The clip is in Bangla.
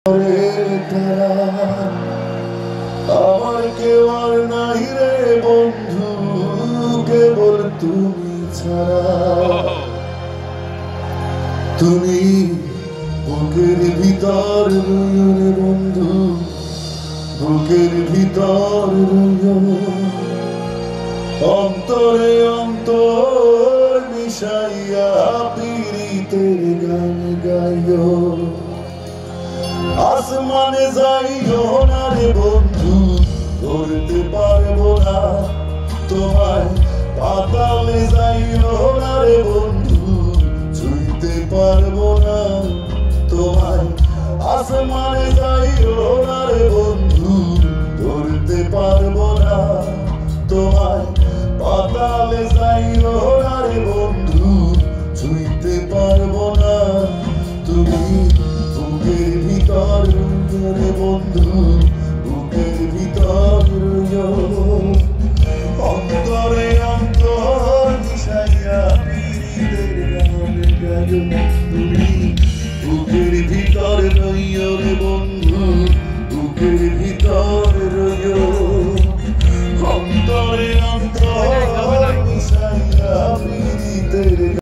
আমার কেউ আর নাই রে বন্ধু, কেবল তুমি ছাড়া। তুমি বুকের ভিতর রইও রে বন্ধু, বুকের ভিতর রইও, অন্তরে অন্তর মিশাইয়া পীড়িতের গান গাইও। আসমানে যাইও না রে বন্ধু, ধরতে পারবো না তোমায়। পাতালে যাইও না রে বন্ধু, ছুঁইতে পারবো না তোমায়। আসমানে যাইও না রে বন্ধু, ধরতে পারবো না তোমায়। পাতালে যাইও না রে বন্ধু, ছুঁইতে পারবো না। তুমি বুকের ভিতর রে বন্ধু, বুকের ভিতর অন্তরে অন্তর মিশাইয়া পীড়িতের গান গাইও। তুমি বুকের ভিতর রইও রে বন্ধু, বুকের ভিতর